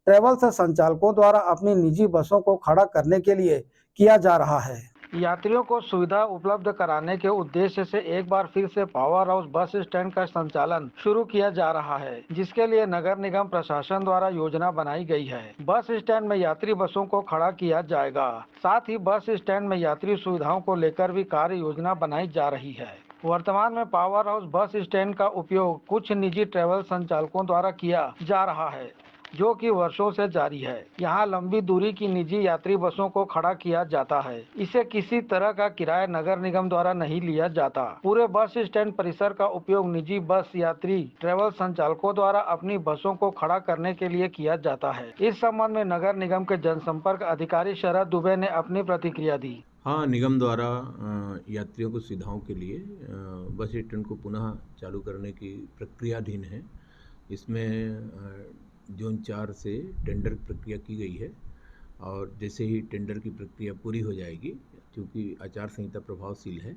ट्रेवल्स संचालकों द्वारा अपनी निजी बसों को खड़ा करने के लिए किया जा रहा है। यात्रियों को सुविधा उपलब्ध कराने के उद्देश्य से एक बार फिर से पावर हाउस बस स्टैंड का संचालन शुरू किया जा रहा है, जिसके लिए नगर निगम प्रशासन द्वारा योजना बनाई गई है। बस स्टैंड में यात्री बसों को खड़ा किया जाएगा। साथ ही बस स्टैंड में यात्री सुविधाओं को लेकर भी कार्य योजना बनाई जा रही है। वर्तमान में पावर हाउस बस स्टैंड का उपयोग कुछ निजी ट्रेवल संचालकों द्वारा किया जा रहा है, जो कि वर्षों से जारी है। यहाँ लंबी दूरी की निजी यात्री बसों को खड़ा किया जाता है। इसे किसी तरह का किराया नगर निगम द्वारा नहीं लिया जाता। पूरे बस स्टैंड परिसर का उपयोग निजी बस यात्री ट्रेवल संचालकों द्वारा अपनी बसों को खड़ा करने के लिए किया जाता है। इस संबंध में नगर निगम के जनसंपर्क अधिकारी शरद दुबे ने अपनी प्रतिक्रिया दी। हाँ, निगम द्वारा यात्रियों को सुविधाओं के लिए बस स्टैंड को पुनः चालू करने की प्रक्रियाधीन है। इसमें जोन 4 से टेंडर प्रक्रिया की गई है और जैसे ही टेंडर की प्रक्रिया पूरी हो जाएगी, क्योंकि आचार संहिता प्रभावशील है,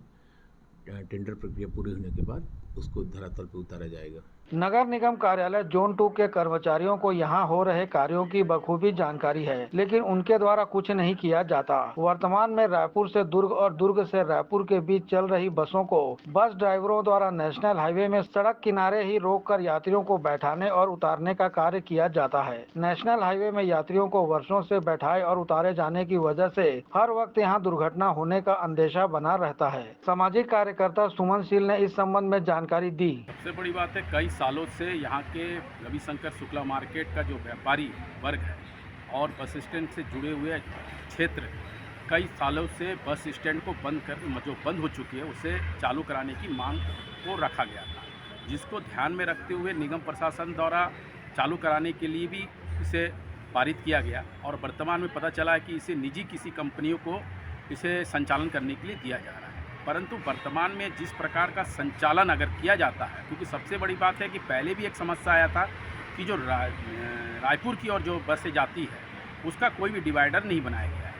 टेंडर प्रक्रिया पूरी होने के बाद उसको धरातल पर उतारा जाएगा। नगर निगम कार्यालय जोन 2 के कर्मचारियों को यहाँ हो रहे कार्यों की बखूबी जानकारी है, लेकिन उनके द्वारा कुछ नहीं किया जाता। वर्तमान में रायपुर से दुर्ग और दुर्ग से रायपुर के बीच चल रही बसों को बस ड्राइवरों द्वारा नेशनल हाईवे में सड़क किनारे ही रोककर यात्रियों को बैठाने और उतारने का कार्य किया जाता है। नेशनल हाईवे में यात्रियों को वर्षों से बैठाए और उतारे जाने की वजह से हर वक्त यहाँ दुर्घटना होने का अंदेशा बना रहता है। सामाजिक कार्यकर्ता सुमन शील ने इस संबंध में जानकारी दी। सबसे बड़ी बात है, कई सालों से यहाँ के रविशंकर शुक्ला मार्केट का जो व्यापारी वर्ग है और बस स्टैंड से जुड़े हुए क्षेत्र, कई सालों से बस स्टैंड को जो बंद हो चुकी है उसे चालू कराने की मांग को रखा गया था, जिसको ध्यान में रखते हुए निगम प्रशासन द्वारा चालू कराने के लिए भी इसे पारित किया गया और वर्तमान में पता चला है कि इसे निजी किसी कंपनियों को इसे संचालन करने के लिए दिया जा रहा है। परंतु वर्तमान में जिस प्रकार का संचालन अगर किया जाता है, क्योंकि सबसे बड़ी बात है कि पहले भी एक समस्या आया था कि जो रायपुर की ओर जो बसें जाती है उसका कोई भी डिवाइडर नहीं बनाया गया है,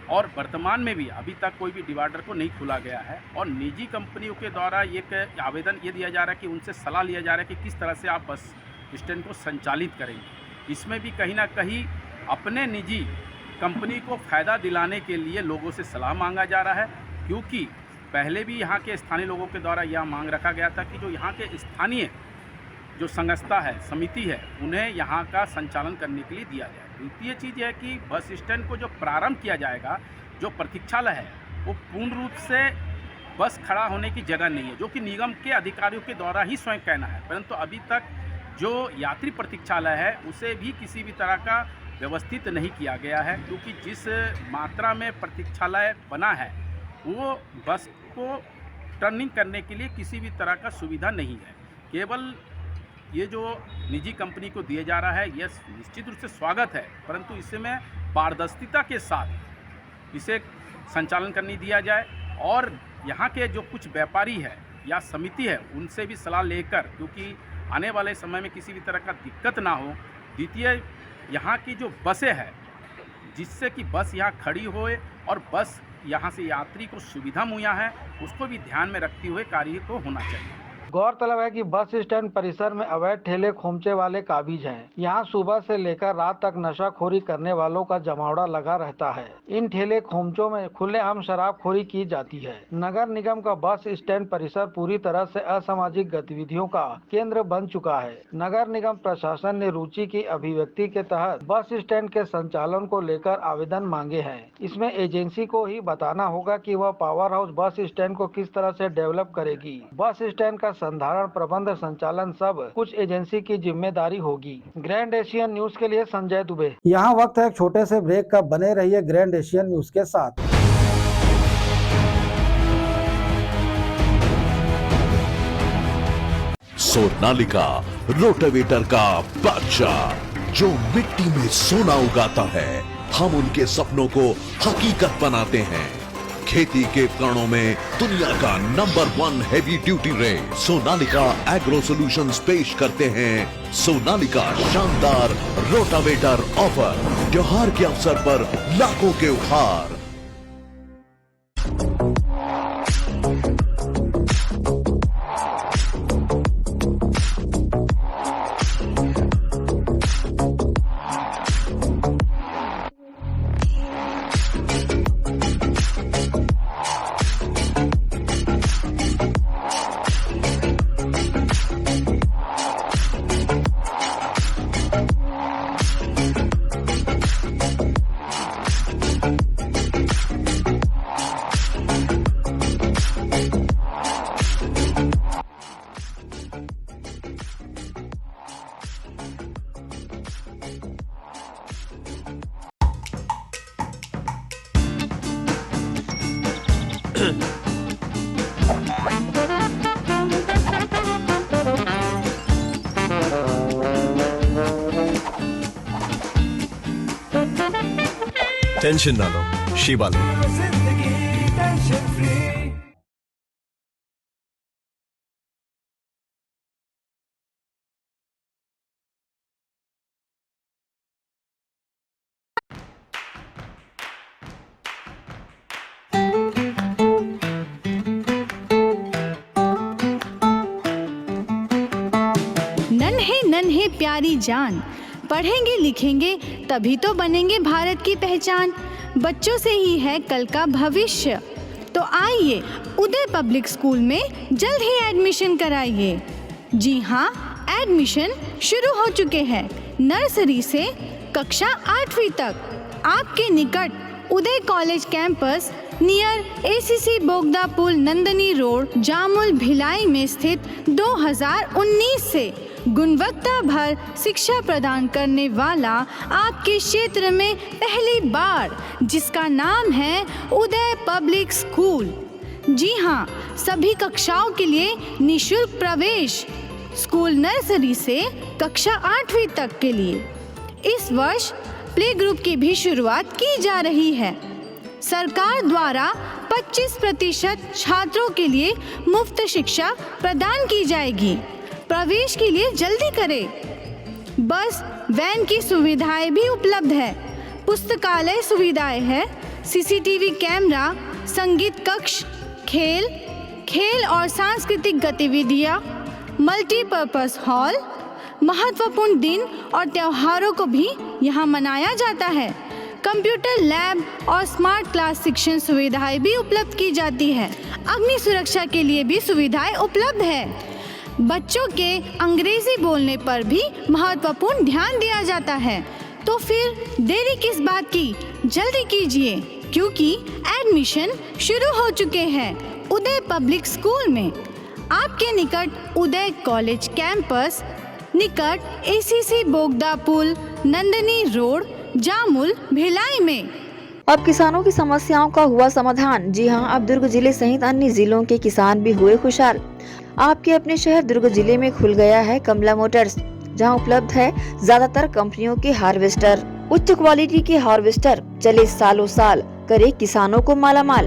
और वर्तमान में भी अभी तक कोई भी डिवाइडर को नहीं खोला गया है, और निजी कंपनियों के द्वारा एक आवेदन ये दिया जा रहा है कि उनसे सलाह लिया जा रहा है कि किस तरह से आप बस स्टैंड को संचालित करेंगे। इसमें भी कहीं ना कहीं अपने निजी कंपनी को फ़ायदा दिलाने के लिए लोगों से सलाह मांगा जा रहा है, क्योंकि पहले भी यहाँ के स्थानीय लोगों के द्वारा यह मांग रखा गया था कि जो यहाँ के स्थानीय जो संस्था है, समिति है, उन्हें यहाँ का संचालन करने के लिए दिया जाए। द्वितीय चीज़ है कि बस स्टैंड को जो प्रारंभ किया जाएगा, जो प्रतीक्षालय है, वो पूर्ण रूप से बस खड़ा होने की जगह नहीं है, जो कि निगम के अधिकारियों के द्वारा ही स्वयं कहना है, परंतु अभी तक जो यात्री प्रतीक्षालय है उसे भी किसी भी तरह का व्यवस्थित नहीं किया गया है, क्योंकि जिस मात्रा में प्रतीक्षालय बना है वो बस को टर्निंग करने के लिए किसी भी तरह का सुविधा नहीं है। केवल ये जो निजी कंपनी को दिया जा रहा है यह निश्चित रूप से स्वागत है, परंतु इसमें पारदर्शिता के साथ इसे संचालन करने दिया जाए, और यहाँ के जो कुछ व्यापारी है या समिति है उनसे भी सलाह लेकर, क्योंकि आने वाले समय में किसी भी तरह का दिक्कत ना हो। द्वितीय, यहाँ की जो बसें हैं जिससे कि बस यहाँ खड़ी होए और बस यहाँ से यात्री को सुविधा मुहैया है, उसको भी ध्यान में रखते हुए कार्य को होना चाहिए। गौरतलब है कि बस स्टैंड परिसर में अवैध ठेले खोमचे वाले काबिज हैं। यहाँ सुबह से लेकर रात तक नशाखोरी करने वालों का जमावड़ा लगा रहता है। इन ठेले खोमचों में खुलेआम शराबखोरी की जाती है। नगर निगम का बस स्टैंड परिसर पूरी तरह से असामाजिक गतिविधियों का केंद्र बन चुका है। नगर निगम प्रशासन ने रुचि की अभिव्यक्ति के तहत बस स्टैंड के संचालन को लेकर आवेदन मांगे हैं। इसमें एजेंसी को ही बताना होगा कि वह पावर हाउस बस स्टैंड को किस तरह से डेवलप करेगी। बस स्टैंड का संधारण, प्रबंध, संचालन सब कुछ एजेंसी की जिम्मेदारी होगी। ग्रैंड एशियन न्यूज के लिए संजय दुबे। यहाँ वक्त है एक छोटे से ब्रेक का, बने रहिए ग्रैंड एशियन न्यूज के साथ। सोनालिका रोटावेटर का बादशाह जो मिट्टी में सोना उगाता है, हम उनके सपनों को हकीकत बनाते हैं। खेती के उपकरणों में दुनिया का number 1 heavy duty range Sonalika agro solutions पेश करते हैं सोनालिका शानदार रोटावेटर ऑफर। त्योहार के अवसर पर लाखों के उपहार। टेंशन ना लो, शिवा लो। नन्हे नन्हे प्यारी जान, पढ़ेंगे लिखेंगे तभी तो बनेंगे भारत की पहचान। बच्चों से ही है कल का भविष्य, तो आइए उदय पब्लिक स्कूल में जल्द ही एडमिशन कराइए। जी हाँ, एडमिशन शुरू हो चुके हैं। नर्सरी से कक्षा 8वीं तक आपके निकट उदय कॉलेज कैंपस नियर ACC बोगदा पुल, नंदनी रोड, जामुल, भिलाई में स्थित 2019 से गुणवत्ता भर शिक्षा प्रदान करने वाला आपके क्षेत्र में पहली बार, जिसका नाम है उदय पब्लिक स्कूल। जी हाँ, सभी कक्षाओं के लिए निःशुल्क प्रवेश। स्कूल नर्सरी से कक्षा 8वीं तक के लिए इस वर्ष प्ले ग्रुप की भी शुरुआत की जा रही है। सरकार द्वारा 25% छात्रों के लिए मुफ्त शिक्षा प्रदान की जाएगी। प्रवेश के लिए जल्दी करें। बस वैन की सुविधाएं भी उपलब्ध है। पुस्तकालय सुविधाएं है, सीसीटीवी कैमरा, संगीत कक्ष, खेल और सांस्कृतिक गतिविधियां, मल्टीपर्पज हॉल, महत्वपूर्ण दिन और त्योहारों को भी यहाँ मनाया जाता है। कंप्यूटर लैब और स्मार्ट क्लास शिक्षण सुविधाएं भी उपलब्ध की जाती है। अग्नि सुरक्षा के लिए भी सुविधाएं उपलब्ध है। बच्चों के अंग्रेजी बोलने पर भी महत्वपूर्ण ध्यान दिया जाता है। तो फिर देरी किस बात की, जल्दी कीजिए क्योंकि एडमिशन शुरू हो चुके हैं। उदय पब्लिक स्कूल में आपके निकट उदय कॉलेज कैंपस निकट एसीसी बोगदा पुल, नंदनी रोड, जामुल, भिलाई में। अब किसानों की समस्याओं का हुआ समाधान। जी हां, अब दुर्ग जिले सहित अन्य जिलों के किसान भी हुए खुशहाल। आपके अपने शहर दुर्ग जिले में खुल गया है कमला मोटर्स, जहां उपलब्ध है ज्यादातर कंपनियों के हार्वेस्टर। उच्च क्वालिटी के हार्वेस्टर चले सालों साल, करे किसानों को मालामाल।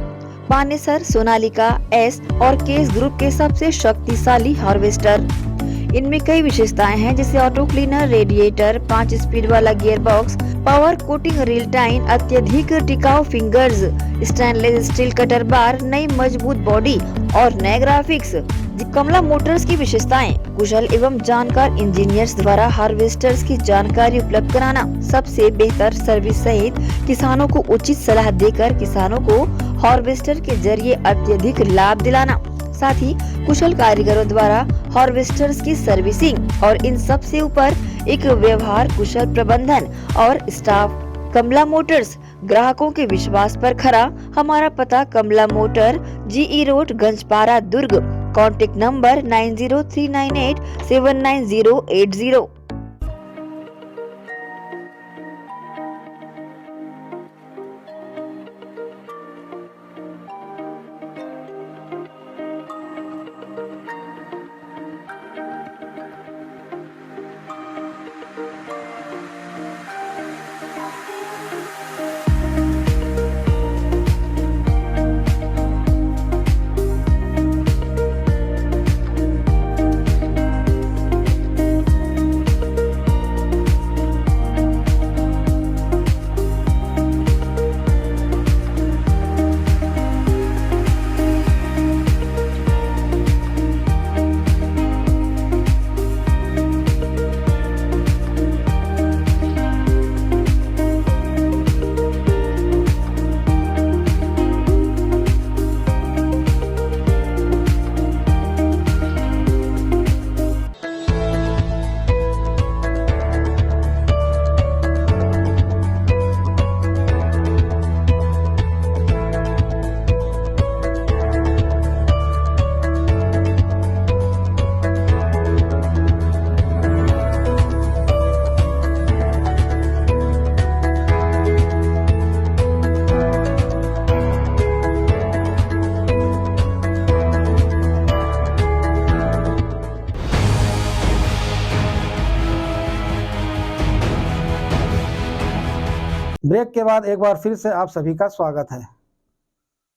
पानेसर, सोनालिका, एस और केस ग्रुप के सबसे शक्तिशाली हार्वेस्टर। इनमें कई विशेषताएं हैं, जैसे ऑटो क्लीनर, रेडिएटर, 5 स्पीड वाला gear box, power coating reel time, अत्यधिक टिकाऊ फिंगर्स, स्टेनलेस स्टील कटर बार, नई मजबूत बॉडी और नए ग्राफिक्स। कमला मोटर्स की विशेषताएं: कुशल एवं जानकार इंजीनियर्स द्वारा हार्वेस्टर्स की जानकारी उपलब्ध कराना, सबसे बेहतर सर्विस सहित किसानों को उचित सलाह देकर किसानों को हार्वेस्टर के जरिए अत्यधिक लाभ दिलाना, साथ ही कुशल कारीगरों द्वारा हार्वेस्टर्स की सर्विसिंग और इन सब से ऊपर एक व्यवहार कुशल प्रबंधन और स्टाफ। कमला मोटर्स, ग्राहकों के विश्वास पर खरा। हमारा पता Kamala motor, GE road, Ganjpara, Durg. Contact number 9039879080। Break के बाद एक बार फिर से आप सभी का स्वागत है।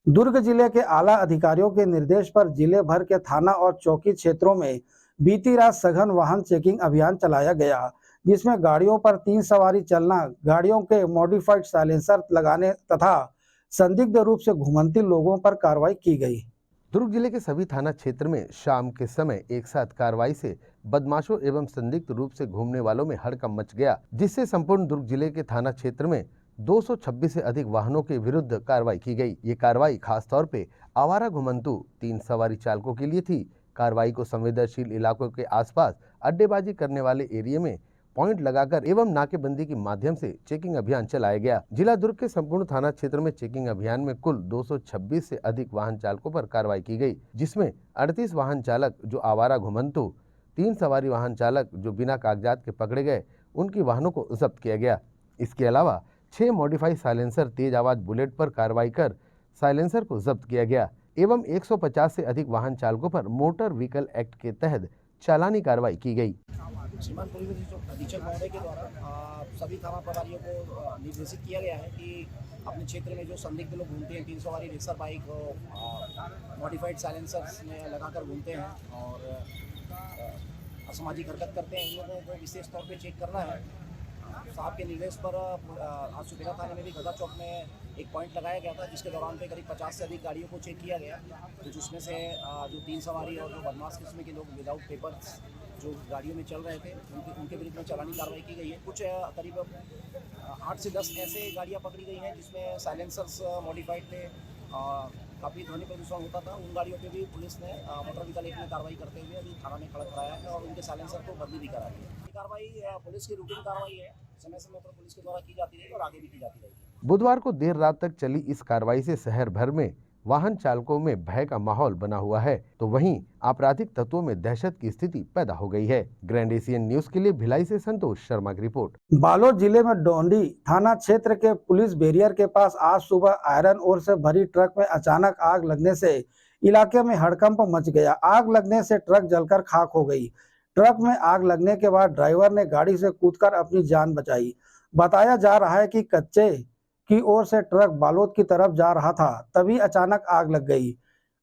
दुर्ग जिले के आला अधिकारियों के निर्देश पर जिले भर के थाना और चौकी क्षेत्रों में बीती रात सघन वाहन चेकिंग अभियान चलाया गया, जिसमें गाड़ियों पर 3 सवारी चलना, गाड़ियों के मॉडिफाइड साइलेंसर लगाने तथा संदिग्ध रूप से घुमंती लोगों पर कार्रवाई की गई। दुर्ग जिले के सभी थाना क्षेत्र में शाम के समय एक साथ कार्रवाई से बदमाशों एवं संदिग्ध रूप से घूमने वालों में हड़कंप मच गया, जिससे संपूर्ण दुर्ग जिले के थाना क्षेत्र में 226 से अधिक वाहनों के विरुद्ध कार्रवाई की गई। ये कार्रवाई खास तौर पे आवारा घुमंतु 3 सवारी चालकों के लिए थी। कार्रवाई को संवेदनशील इलाकों के आसपास अड्डेबाजी करने वाले एरिया में पॉइंट लगाकर एवं नाकेबंदी के माध्यम से चेकिंग अभियान चलाया गया। जिला दुर्ग के संपूर्ण थाना क्षेत्र में चेकिंग अभियान में कुल 226 से अधिक वाहन चालकों पर कार्रवाई की गई, जिसमें 38 वाहन चालक जो आवारा घुमंतु, 3 सवारी वाहन चालक जो बिना कागजात के पकड़े गए, उनकी वाहनों को जब्त किया गया। इसके अलावा 6 मॉडिफाइड साइलेंसर तेज आवाज बुलेट पर कार्रवाई कर साइलेंसर को जब्त किया गया एवं 150 से अधिक वाहन चालकों पर मोटर व्हीकल एक्ट के तहत चालानी कार्रवाई की गई। सीमांत पुलिस अधीक्षक महोदय के द्वारा सभी थाना प्रभारियों को निर्देशित किया गया है कि अपने क्षेत्र में जो संदिग्ध लोग घूमते हैं 300 वाली रेसर बाइक मॉडिफाइड साइलेंसर्स में लगाकर घूमते हैं और असामाजिक हरकत करते हैं, उन लोगों को विशेष तौर पे चेक करना है। साहब के निर्देश पर आज सुपेरा थाने में भी गदा चौक में एक पॉइंट लगाया गया था, जिसके दौरान पे करीब 50 से अधिक गाड़ियों को चेक किया गया, तो जिसमें से जो 3 सवारी और जो बदमाश किस्म के लोग विदाउट पेपर्स जो गाड़ियों में चल रहे थे उनके विरुद्ध में चालानी कार्रवाई की गई है। कुछ करीब 8 से 10 ऐसे गाड़ियाँ पकड़ी गई हैं जिसमें साइलेंसर्स मॉडिफाइड थे, काफ़ी ध्वनि प्रदूषण होता था। उन गाड़ियों पे भी पुलिस ने मोटर व्हीकल एक्ट में कार्रवाई करते हुए अभी थाना में खड़ा कराया है और उनके साइलेंसर को बदली भी करा दी है। ये कार्रवाई पुलिस की रूटीन कार्रवाई है, समय समय पर पुलिस के द्वारा की जाती रहेगी और आगे भी की जाती रहेगी। बुधवार को देर रात तक चली इस कार्रवाई से शहर भर में वाहन चालकों में भय का माहौल बना हुआ है, तो वहीं आपराधिक तत्वों में दहशत की स्थिति पैदा हो गई है। ग्रैंड एशियन न्यूज के लिए भिलाई से संतोष शर्मा की रिपोर्ट। बालोद जिले में डोंडी थाना क्षेत्र के पुलिस बैरियर के पास आज सुबह आयरन ओर से भरी ट्रक में अचानक आग लगने से इलाके में हड़कंप मच गया। आग लगने से ट्रक जलकर खाक हो गई। ट्रक में आग लगने के बाद ड्राइवर ने गाड़ी से कूदकर अपनी जान बचाई। बताया जा रहा है कि कच्चे की ओर से ट्रक बालोद की तरफ जा रहा था, तभी अचानक आग लग गई।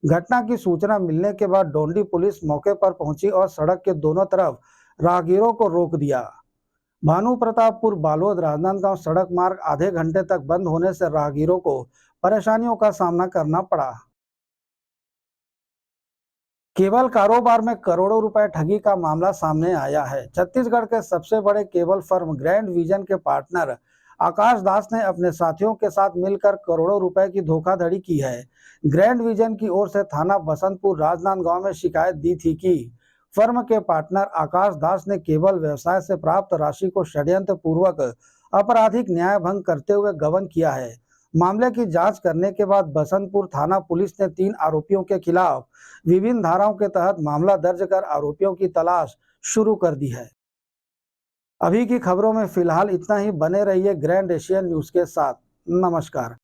घटना की सूचना मिलने के बाद डोंडी पुलिस मौके पर पहुंची और सड़क के दोनों तरफ राहगीरों को रोक दिया। भानु प्रतापपुर बालोद राजनांदगांव सड़क मार्ग आधे घंटे तक बंद होने से राहगीरों को परेशानियों का सामना करना पड़ा। केबल कारोबार में करोड़ों रुपए ठगी का मामला सामने आया है। छत्तीसगढ़ के सबसे बड़े केबल फर्म ग्रैंड विजन के पार्टनर आकाश दास ने अपने साथियों के साथ मिलकर करोड़ों रुपए की धोखाधड़ी की है। ग्रैंड विजन की ओर से थाना बसंतपुर राजनांदगांव में शिकायत दी थी कि फर्म के पार्टनर आकाश दास ने केबल व्यवसाय से प्राप्त राशि को षड्यंत्र पूर्वक आपराधिक न्याय भंग करते हुए गबन किया है। मामले की जांच करने के बाद बसंतपुर थाना पुलिस ने 3 आरोपियों के खिलाफ विभिन्न धाराओं के तहत मामला दर्ज कर आरोपियों की तलाश शुरू कर दी है। अभी की खबरों में फिलहाल इतना ही। बने रहिए ग्रैंड एशियन न्यूज के साथ। नमस्कार।